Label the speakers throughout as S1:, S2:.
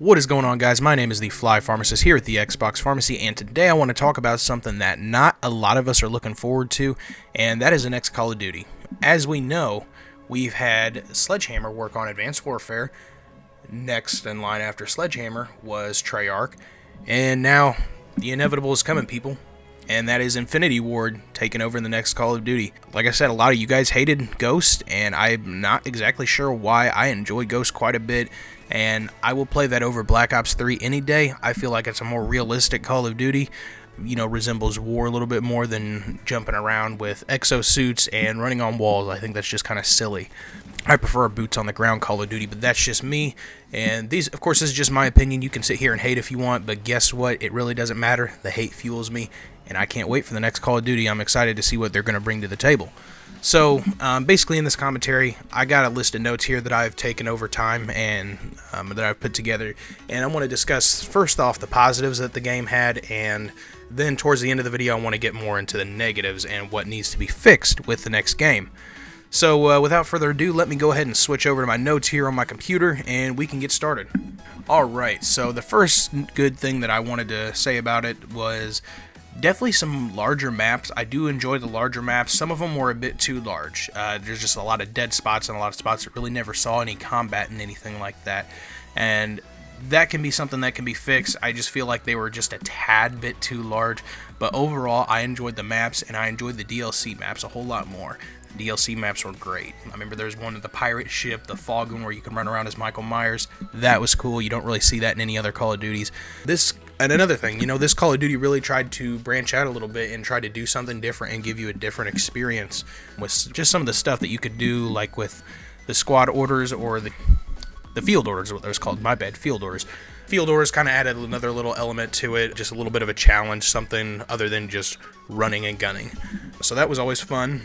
S1: What is going on, guys? My name is the FlyPharmacist here at the Xbox Pharmacy, and today I want to talk about something that not a lot of us are looking forward to, and that is the next Call of Duty. As we know, we've had Sledgehammer work on Advanced Warfare. Next in line after Sledgehammer was Treyarch, and now the inevitable is coming, people. And that is Infinity Ward taking over in the next Call of Duty. Like I said, a lot of you guys hated Ghost, and I'm not exactly sure why. I enjoy Ghost quite a bit, and I will play that over Black Ops 3 any day. I feel like it's a more realistic Call of Duty. You know, resembles war a little bit more than jumping around with exosuits and running on walls. I think that's just kind of silly. I prefer boots on the ground Call of Duty, but that's just me. And these, of course, this is just my opinion. You can sit here and hate if you want, but guess what? It really doesn't matter. The hate fuels me, and I can't wait for the next Call of Duty. I'm excited to see what they're going to bring to the table. So, basically in this commentary, I got a list of notes here that I've taken over time and that I've put together. And I want to discuss, first off, the positives that the game had, and then towards the end of the video, I want to get more into the negatives and what needs to be fixed with the next game. So, without further ado, let me go ahead and switch over to my notes here on my computer, and we can get started. Alright, so the first good thing that I wanted to say about it was definitely some larger maps. I do enjoy the larger maps. Some of them were a bit too large. There's just a lot of dead spots and a lot of spots that really never saw any combat and anything like that. And that can be something that can be fixed. I just feel like they were just a tad bit too large. But overall, I enjoyed the maps, and I enjoyed the DLC maps a whole lot more. The DLC maps were great. I remember there's one of the pirate ship, the fog one, where you can run around as Michael Myers. That was cool. You don't really see that in any other Call of Duties. And another thing, you know, this Call of Duty really tried to branch out a little bit and try to do something different and give you a different experience with just some of the stuff that you could do, like with the squad orders or the field orders, is what they're called. My bad, field orders. Field orders kind of added another little element to it, just a little bit of a challenge, something other than just running and gunning. So that was always fun.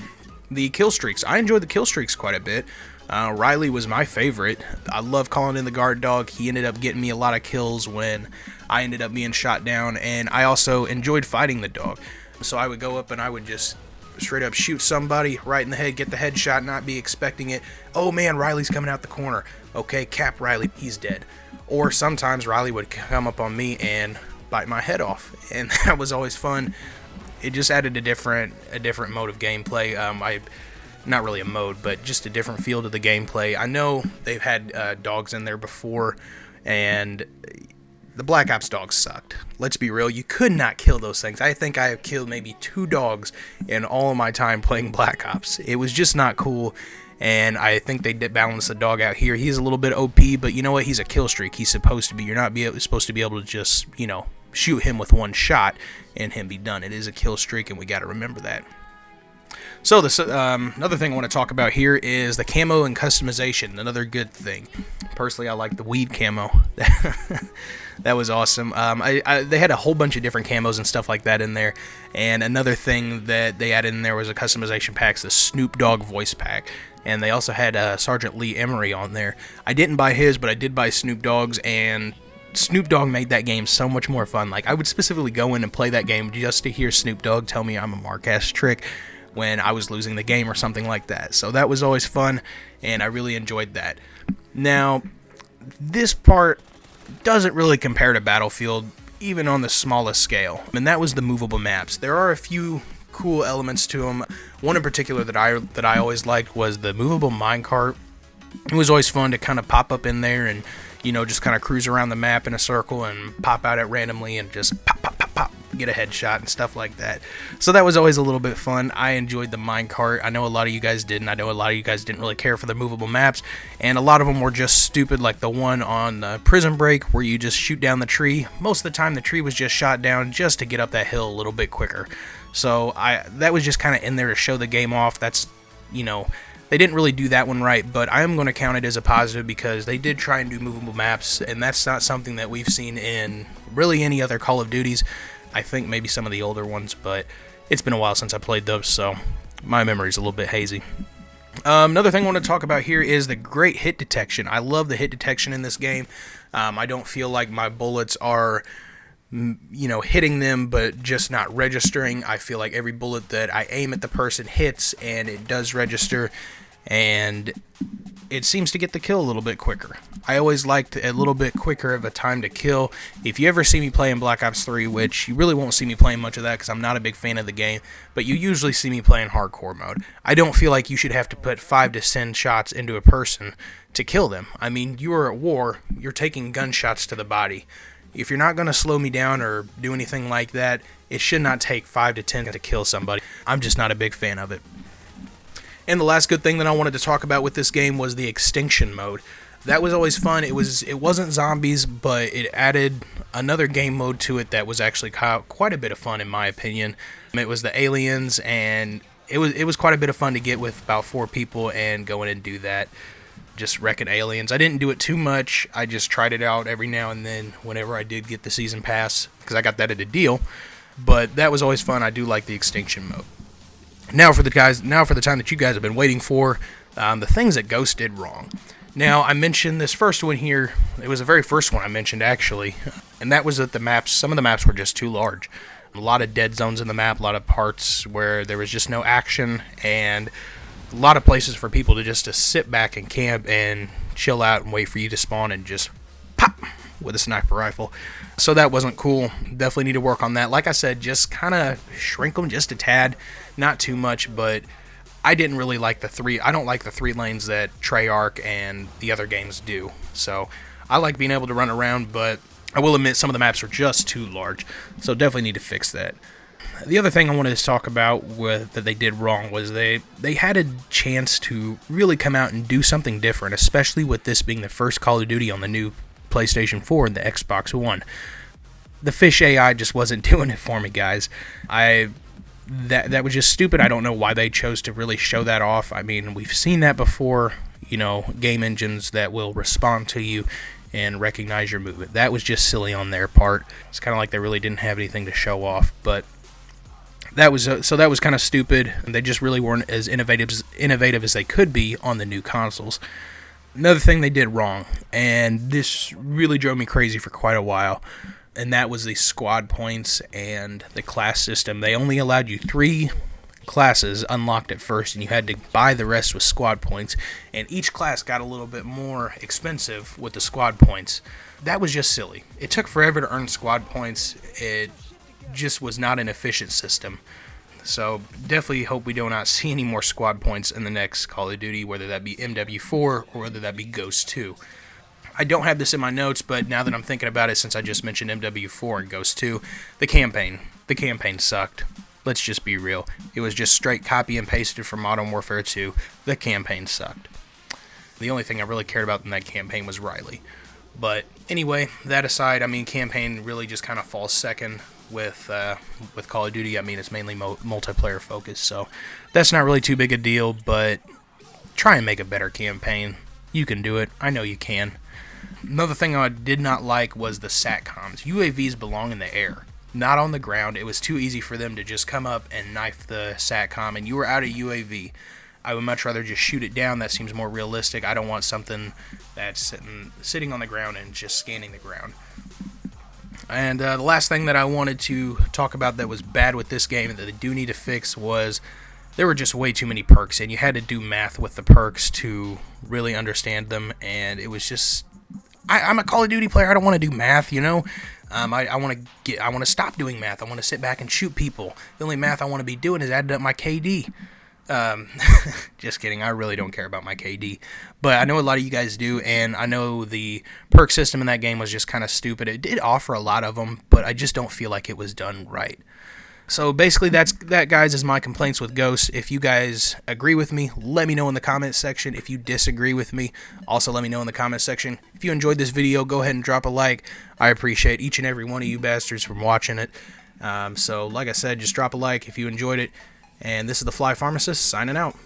S1: The kill streaks, I enjoyed the kill streaks quite a bit. Riley was my favorite. I love calling in the guard dog. He ended up getting me a lot of kills when I ended up being shot down, and I also enjoyed fighting the dog. So I would go up and I would just straight up shoot somebody right in the head, get the headshot, not be expecting it. Oh man, Riley's coming out the corner. Okay, cap Riley, he's dead. Or sometimes Riley would come up on me and bite my head off, and that was always fun. It just added a different mode of gameplay. Not really a mode, but just a different feel to the gameplay. I know they've had dogs in there before, and the Black Ops dogs sucked. Let's be real, you could not kill those things. I think I have killed maybe 2 dogs in all of my time playing Black Ops. It was just not cool, and I think they did balance the dog out here. He's a little bit OP, but you know what? He's a kill streak. He's supposed to be. You're not supposed to be able to just, you know, shoot him with one shot and him be done. It is a kill streak, and we got to remember that. So this another thing I want to talk about here is the camo and customization. Another good thing. Personally, I like the weed camo. That was awesome. They had a whole bunch of different camos and stuff like that in there. And another thing that they added in there was a customization pack, the Snoop Dogg voice pack. And they also had Sergeant Lee Emery on there. I didn't buy his, but I did buy Snoop Dogg's, and Snoop Dogg made that game so much more fun. Like, I would specifically go in and play that game just to hear Snoop Dogg tell me I'm a mark-ass trick when I was losing the game or something like that. So that was always fun, and I really enjoyed that. Now, this part doesn't really compare to Battlefield, even on the smallest scale, and that was the movable maps. There are a few cool elements to them. One in particular that I always liked was the movable minecart. It was always fun to kind of pop up in there and, you know, just kind of cruise around the map in a circle and pop out at randomly and just pop, pop, pop, pop, get a headshot and stuff like that. So that was always a little bit fun. I enjoyed the minecart. I know a lot of you guys didn't. I know a lot of you guys didn't really care for the movable maps, and a lot of them were just stupid, like the one on Prison Break where you just shoot down the tree. Most of the time the tree was just shot down just to get up that hill a little bit quicker. So that was just kind of in there to show the game off. That's, you know, they didn't really do that one right, but I am going to count it as a positive because they did try and do movable maps, and that's not something that we've seen in really any other Call of Duties. I think maybe some of the older ones, but it's been a while since I played those, so my memory's a little bit hazy. Another thing I want to talk about here is the great hit detection. I love the hit detection in this game. I don't feel like my bullets are, you know, hitting them but just not registering. I feel like every bullet that I aim at the person hits, and it does register. and it seems to get the kill a little bit quicker. I always liked a little bit quicker of a time to kill. If you ever see me playing Black Ops 3, which you really won't see me playing much of that because I'm not a big fan of the game, but you usually see me playing hardcore mode. I don't feel like you should have to put 5 to 10 shots into a person to kill them. I mean, you are at war, you're taking gunshots to the body. If you're not going to slow me down or do anything like that, it should not take 5 to 10 to kill somebody. I'm just not a big fan of it. And the last good thing that I wanted to talk about with this game was the extinction mode. That was always fun. It wasn't zombies, but it added another game mode to it that was actually quite a bit of fun in my opinion. It was the aliens, and it was quite a bit of fun to get with about 4 people and go in and do that. Just wrecking aliens. I didn't do it too much. I just tried it out every now and then whenever I did get the season pass, because I got that at a deal. But that was always fun. I do like the extinction mode. Now for the time that you guys have been waiting for, the things that Ghost did wrong. Now, I mentioned this first one here. It was the very first one I mentioned, actually, and that was that some of the maps were just too large. A lot of dead zones in the map, a lot of parts where there was just no action, and a lot of places for people to sit back and camp and chill out and wait for you to spawn and just pop with a sniper rifle. So that wasn't cool. Definitely need to work on that. Like I said, just kind of shrink them just a tad, not too much, but I didn't really like I don't like the 3 lanes that Treyarch and the other games do. So I like being able to run around, but I will admit some of the maps are just too large. So definitely need to fix that. The other thing I wanted to talk about that they did wrong was they had a chance to really come out and do something different, especially with this being the first Call of Duty on the new PlayStation 4 and the Xbox One. The fish AI just wasn't doing it for me, guys. That was just stupid. I don't know why they chose to really show that off. I mean, we've seen that before, game engines that will respond to you and recognize your movement. That was just silly on their part. It's kind of like they really didn't have anything to show off, but that was kind of stupid. They just really weren't as innovative as they could be on the new consoles. Another thing they did wrong, and this really drove me crazy for quite a while, and that was the squad points and the class system. They only allowed you 3 classes unlocked at first, and you had to buy the rest with squad points, and each class got a little bit more expensive with the squad points. That was just silly. It took forever to earn squad points. It just was not an efficient system. So definitely hope we do not see any more squad points in the next Call of Duty, whether that be MW4 or whether that be Ghost 2. I don't have this in my notes, but now that I'm thinking about it, since I just mentioned MW4 and Ghost 2, the campaign sucked. Let's just be real. It was just straight copy and pasted from Modern Warfare 2. The campaign sucked. The only thing I really cared about in that campaign was Riley. But anyway, that aside, I mean, campaign really just kind of falls second with Call of Duty. I mean, it's mainly multiplayer focused, so that's not really too big a deal, but try and make a better campaign. You can do it. I know you can. Another thing I did not like was the SATCOMs. UAVs belong in the air, not on the ground. It was too easy for them to just come up and knife the SATCOM, and you were out of UAV. I would much rather just shoot it down. That seems more realistic. I don't want something that's sitting on the ground and just scanning the ground. And the last thing that I wanted to talk about that was bad with this game that they do need to fix was there were just way too many perks, and you had to do math with the perks to really understand them, and it was just... I'm a Call of Duty player. I don't want to do math, I want to stop doing math. I want to sit back and shoot people. The only math I want to be doing is adding up my KD. Just kidding. I really don't care about my KD, but I know a lot of you guys do, and I know the perk system in that game was just kind of stupid. It did offer a lot of them, but I just don't feel like it was done right. So basically that, guys, is my complaints with Ghost. If you guys agree with me, let me know in the comments section. If you disagree with me, also let me know in the comments section. If you enjoyed this video, go ahead and drop a like. I appreciate each and every one of you bastards from watching it. So like I said, just drop a like if you enjoyed it. And this is the FlyPharmacist signing out.